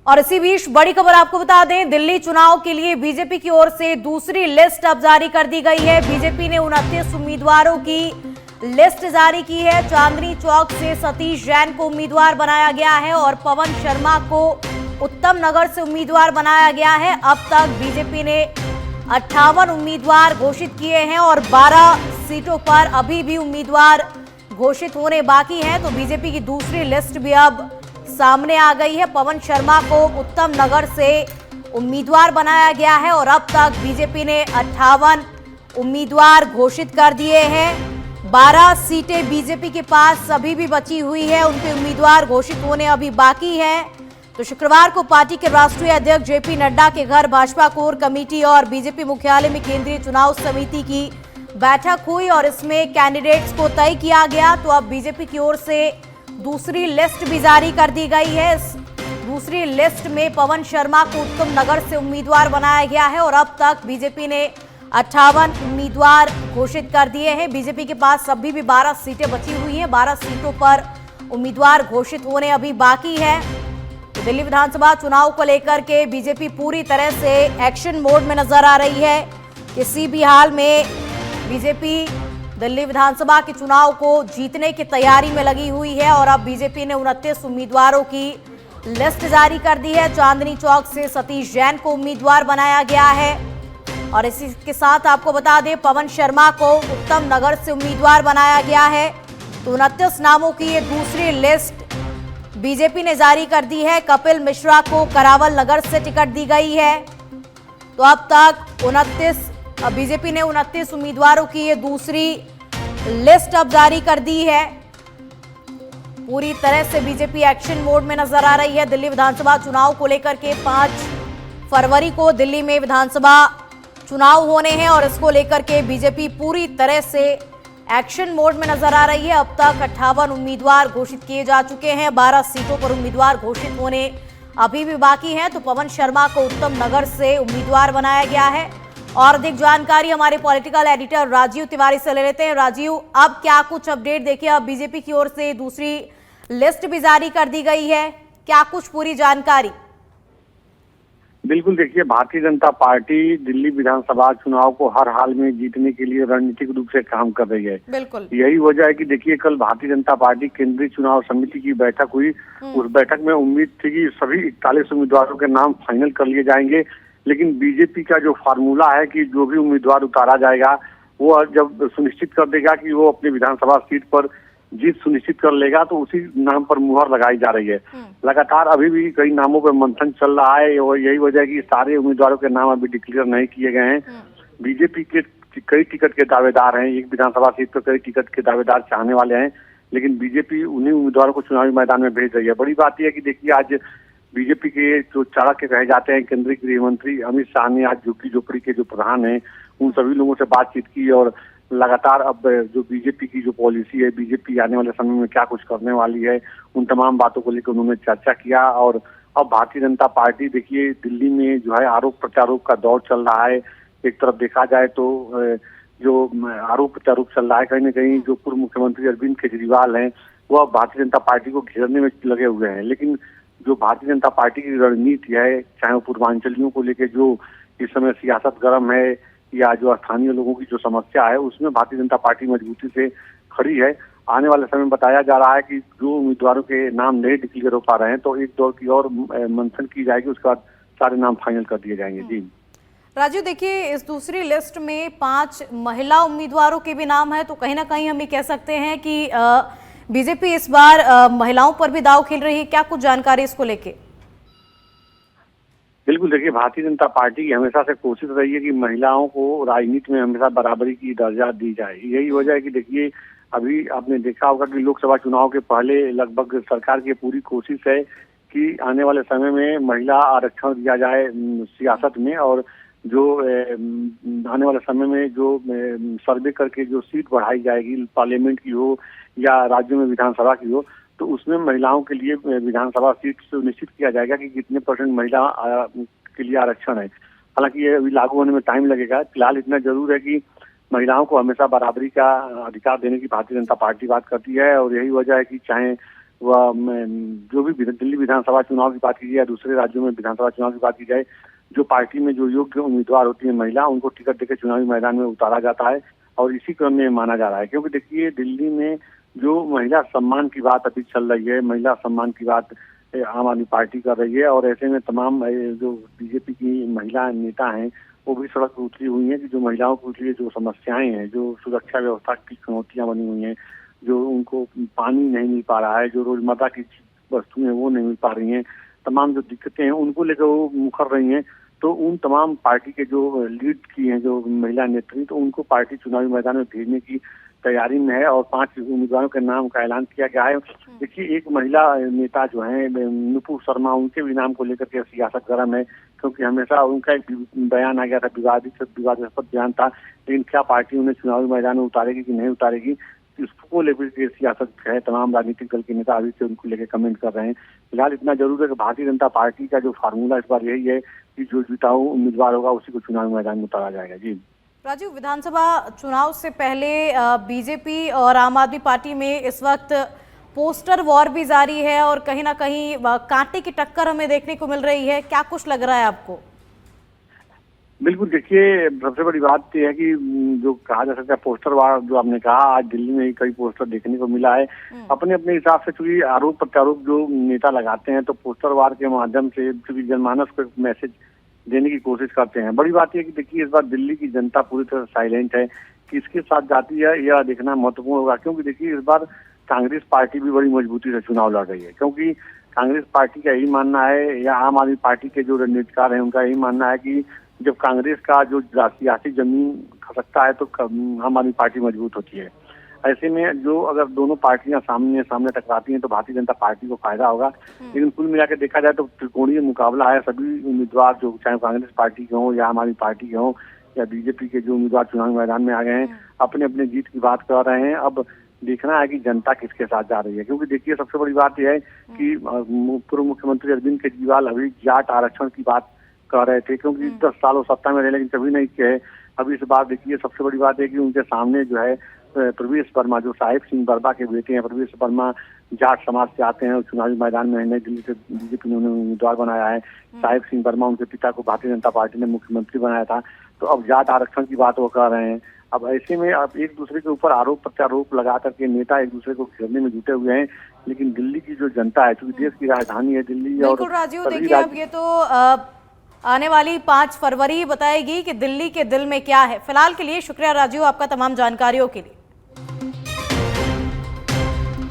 और इसी बीच बड़ी खबर आपको बता दें, दिल्ली चुनाव के लिए बीजेपी की ओर से दूसरी लिस्ट अब जारी कर दी गई है। बीजेपी ने 29 उम्मीदवारों की लिस्ट जारी की है। चांदनी चौक से सतीश जैन को उम्मीदवार बनाया गया है और पवन शर्मा को उत्तम नगर से उम्मीदवार बनाया गया है। अब तक बीजेपी ने 58 उम्मीदवार घोषित किए हैं और 12 सीटों पर अभी भी उम्मीदवार घोषित होने बाकी हैं। तो बीजेपी की दूसरी लिस्ट भी अब सामने आ गई है। पवन शर्मा को उत्तम नगर से उम्मीदवार बनाया गया है और अब तक बीजेपी ने 58 उम्मीदवार घोषित कर दिए हैं। 12 सीटें बीजेपी के पास अभी भी बची हुई है, उनके उम्मीदवार घोषित होने अभी बाकी हैं। तो शुक्रवार को पार्टी के राष्ट्रीय अध्यक्ष जेपी नड्डा के घर भाजपा कोर कमेटी और बीजेपी मुख्यालय में केंद्रीय चुनाव समिति की बैठक हुई और इसमें कैंडिडेट्स को तय किया गया। तो अब बीजेपी की ओर से दूसरी लिस्ट भी जारी कर दी गई है। इस दूसरी लिस्ट में पवन शर्मा को उत्तम नगर से उम्मीदवार बनाया गया है और अब तक बीजेपी ने 58 उम्मीदवार घोषित कर दिए हैं। बीजेपी के पास अभी भी 12 सीटें बची हुई हैं। 12 सीटों पर उम्मीदवार घोषित होने अभी बाकी है। तो दिल्ली विधानसभा चुनाव को लेकर के बीजेपी पूरी तरह से एक्शन मोड में नजर आ रही है। किसी भी हाल में बीजेपी दिल्ली विधानसभा के चुनाव को जीतने की तैयारी में लगी हुई है और अब बीजेपी ने 29 उम्मीदवारों की लिस्ट जारी कर दी है। चांदनी चौक से सतीश जैन को उम्मीदवार बनाया गया है और इसी के साथ आपको बता दें, पवन शर्मा को उत्तम नगर से उम्मीदवार बनाया गया है। तो 29 नामों की ये दूसरी लिस्ट बीजेपी ने जारी कर दी है। कपिल मिश्रा को करावल नगर से टिकट दी गई है। तो अब तक बीजेपी ने 29 उम्मीदवारों की ये दूसरी लिस्ट अब जारी कर दी है। पूरी तरह से बीजेपी एक्शन मोड में नजर आ रही है। दिल्ली विधानसभा चुनाव को लेकर के 5 फरवरी को दिल्ली में विधानसभा चुनाव होने हैं और इसको लेकर के बीजेपी पूरी तरह से एक्शन मोड में नजर आ रही है। अब तक 58 उम्मीदवार घोषित किए जा चुके हैं। 12 सीटों पर उम्मीदवार घोषित होने अभी भी बाकी हैं। तो पवन शर्मा को उत्तम नगर से उम्मीदवार बनाया गया है। और अधिक जानकारी हमारे पॉलिटिकल एडिटर राजीव तिवारी से ले लेते हैं। राजीव, अब क्या कुछ अपडेट देखिए, अब बीजेपी की ओर से दूसरी लिस्ट भी जारी कर दी गई है, क्या कुछ पूरी जानकारी? बिल्कुल, देखिए, भारतीय जनता पार्टी दिल्ली विधानसभा चुनाव को हर हाल में जीतने के लिए रणनीतिक रूप से काम कर रही है। बिल्कुल, यही वजह है कि देखिए, कल भारतीय जनता पार्टी केंद्रीय चुनाव समिति की बैठक हुई। उस बैठक में उम्मीद थी कि सभी 41 उम्मीदवारों के नाम फाइनल कर लिए जाएंगे, लेकिन बीजेपी का जो फार्मूला है कि जो भी उम्मीदवार उतारा जाएगा वो जब सुनिश्चित कर देगा कि वो अपनी विधानसभा सीट पर जीत सुनिश्चित कर लेगा, तो उसी नाम पर मुहर लगाई जा रही है। लगातार अभी भी कई नामों पर मंथन चल रहा है और यही वजह है कि सारे उम्मीदवारों के नाम अभी डिक्लेयर नहीं किए गए हैं। बीजेपी के कई टिकट के दावेदार हैं, एक विधानसभा सीट पर कई टिकट के दावेदार चाहने वाले हैं, लेकिन बीजेपी उन्हीं उम्मीदवारों को चुनावी मैदान में भेज रही है। बड़ी बात यह है कि देखिए, आज बीजेपी के जो चाणक्य के कहे जाते हैं केंद्रीय गृह मंत्री अमित शाह ने आज झुग्गी झोपड़ी के जो प्रधान हैं उन सभी लोगों से बातचीत की और लगातार अब जो बीजेपी की जो पॉलिसी है, बीजेपी आने वाले समय में क्या कुछ करने वाली है, उन तमाम बातों को लेकर उन्होंने चर्चा किया। और अब भारतीय जनता पार्टी देखिए, दिल्ली में जो है आरोप प्रत्यारोप का दौर चल रहा है। एक तरफ देखा जाए तो जो आरोप प्रत्यारोप चल रहा है, कहीं न कहीं जो पूर्व मुख्यमंत्री अरविंद केजरीवाल हैं वो अब भारतीय जनता पार्टी को घेरने में लगे हुए हैं। लेकिन जो भारतीय जनता पार्टी की रणनीति है, चाहे वो पूर्वांचलियों को लेकर जो इस समय सियासत गर्म है या जो स्थानीय लोगों की जो समस्या है, उसमें भारतीय जनता पार्टी मजबूती से खड़ी है। आने वाले समय में बताया जा रहा है कि जो उम्मीदवारों के नाम नहीं डिक्लेयर हो पा रहे हैं तो एक दौर की और मंथन की जाएगी, उसके बाद सारे नाम फाइनल कर दिए जाएंगे। जी राजू, देखिए, इस दूसरी लिस्ट में 5 महिला उम्मीदवारों के भी नाम है, तो कहीं ना कहीं हम ये कह सकते हैं कि बीजेपी इस बार महिलाओं पर भी दांव खेल रही है, क्या कुछ जानकारी इसको लेके? बिल्कुल, देखिए, भारतीय जनता पार्टी की हमेशा से कोशिश रही है कि महिलाओं को राजनीति में हमेशा बराबरी की दर्जा दी जाए। यही वजह है कि देखिए, अभी आपने देखा होगा कि लोकसभा चुनाव के पहले लगभग सरकार की पूरी कोशिश है कि आने वाले समय में महिला आरक्षण दिया जाए सियासत में, और जो आने वाले समय में जो सर्वे करके जो सीट बढ़ाई जाएगी, पार्लियामेंट की हो या राज्यों में विधानसभा की हो, तो उसमें महिलाओं के लिए विधानसभा सीट सुनिश्चित किया जाएगा कि कितने % महिला के लिए आरक्षण है। हालांकि ये अभी लागू होने में टाइम लगेगा। फिलहाल इतना जरूर है कि महिलाओं को हमेशा बराबरी का अधिकार देने की भारतीय जनता पार्टी बात करती है और यही वजह है कि चाहे जो भी दिल्ली विधानसभा चुनाव की बात की जाए या दूसरे राज्यों में विधानसभा चुनाव की बात की जाए, जो पार्टी में जो योग्य उम्मीदवार होती है महिला, उनको टिकट देकर चुनावी मैदान में उतारा जाता है और इसी क्रम में माना जा रहा है। क्योंकि देखिए, दिल्ली में जो महिला सम्मान की बात अभी चल रही है, महिला सम्मान की बात आम आदमी पार्टी कर रही है और ऐसे में तमाम जो बीजेपी की महिला नेता हैं वो भी सड़क पर उतरी हुई हैं कि जो महिलाओं के लिए जो समस्याएं हैं, जो सुरक्षा व्यवस्था की चुनौतियां बनी हुई हैं, जो उनको पानी नहीं मिल पा रहा है, जो रोजमर्रा की वस्तुएं वो नहीं मिल पा रही हैं, तमाम जो दिक्कतें हैं उनको लेकर वो मुखर रही हैं। तो उन तमाम पार्टी के जो लीड की हैं जो महिला नेत्री, तो उनको पार्टी चुनावी मैदान में भेजने की तैयारी में है और 5 उम्मीदवारों के नाम का ऐलान किया गया है। देखिए, एक महिला नेता जो है नुपुर शर्मा, उनके भी नाम को लेकर के सियासत गर्म है, क्योंकि हमेशा उनका एक बयान आ गया था, विवादास्पद बयान था, लेकिन क्या पार्टी उन्हें चुनावी मैदान में उतारेगी कि नहीं उतारेगी, इसको लेकर के सियासत है। तमाम राजनीतिक दल के नेता अभी से उनको लेकर कमेंट कर रहे हैं। फिलहाल इतना जरूर है कि भारतीय जनता पार्टी का जो फार्मूला इस बार यही है कि जो जिताऊ उम्मीदवार होगा उसी को चुनावी मैदान में उतारा जाएगा। जी राजीव, विधानसभा चुनाव से पहले बीजेपी और आम आदमी पार्टी में इस वक्त पोस्टर वॉर भी जारी है और कहीं ना कहीं कांटे की टक्कर हमें देखने को मिल रही है। क्या कुछ लग रहा है आपको? बिल्कुल, देखिए, सबसे बड़ी बात यह है कि जो कहा जा सकता है पोस्टर वार, जो आपने कहा, आज दिल्ली में कई पोस्टर देखने को मिला है। अपने अपने हिसाब से चूंकि आरोप प्रत्यारोप जो नेता लगाते हैं तो पोस्टर वार के माध्यम से चूंकि जनमानस को एक मैसेज देने की कोशिश करते हैं। बड़ी बात यह कि देखिए, इस बार दिल्ली की जनता पूरी तरह साइलेंट है, किसके साथ जाती है यह देखना महत्वपूर्ण होगा। क्योंकि देखिए, इस बार कांग्रेस पार्टी भी बड़ी मजबूती से चुनाव लड़ रही है, क्योंकि कांग्रेस पार्टी का यही मानना है या आम आदमी पार्टी के जो रणनीतिकार हैं उनका यही मानना है कि जब कांग्रेस का जो सियासी जमीन खसकता है तो आम आदमी पार्टी मजबूत होती है। ऐसे में जो अगर दोनों पार्टियां सामने टकराती हैं तो भारतीय जनता पार्टी को फायदा होगा। लेकिन कुल मिलाकर देखा जाए तो त्रिकोणीय मुकाबला है। सभी उम्मीदवार जो चाहे कांग्रेस पार्टी के हों या आम आदमी पार्टी के हों या बीजेपी के जो उम्मीदवार चुनावी मैदान में आ गए हैं, अपने अपने जीत की बात कर रहे हैं। अब देखना है कि जनता किसके साथ जा रही है, क्योंकि देखिए, सबसे बड़ी बात यह है कि पूर्व मुख्यमंत्री अरविंद केजरीवाल अभी जाट आरक्षण की बात कह रहे थे, क्योंकि 10 सालों सत्ता में रहे लेकिन कभी नहीं किए। अब इस बार देखिए, सबसे बड़ी बात है कि उनके सामने जो है प्रवेश वर्मा, जो साहिब सिंह वर्मा के बेटे हैं, प्रवेश वर्मा जाट समाज से आते हैं, चुनावी मैदान में नई दिल्ली से बीजेपी ने उन्हें उम्मीदवार बनाया है। साहिब सिंह वर्मा, उनके पिता को भारतीय जनता पार्टी ने मुख्यमंत्री बनाया था। तो अब जाट आरक्षण की बात वो कर रहे हैं। अब ऐसे में अब एक दूसरे के ऊपर आरोप प्रत्यारोप लगा करके नेता एक दूसरे को घेरने में जुटे हुए हैं। लेकिन दिल्ली की जो जनता है, क्योंकि देश की राजधानी है दिल्ली, और बिल्कुल राजीव, देखिए अब ये तो आने वाली 5 फरवरी बताएगी कि दिल्ली के दिल में क्या है। फिलहाल के लिए शुक्रिया राजीव, आपका तमाम जानकारियों के लिए।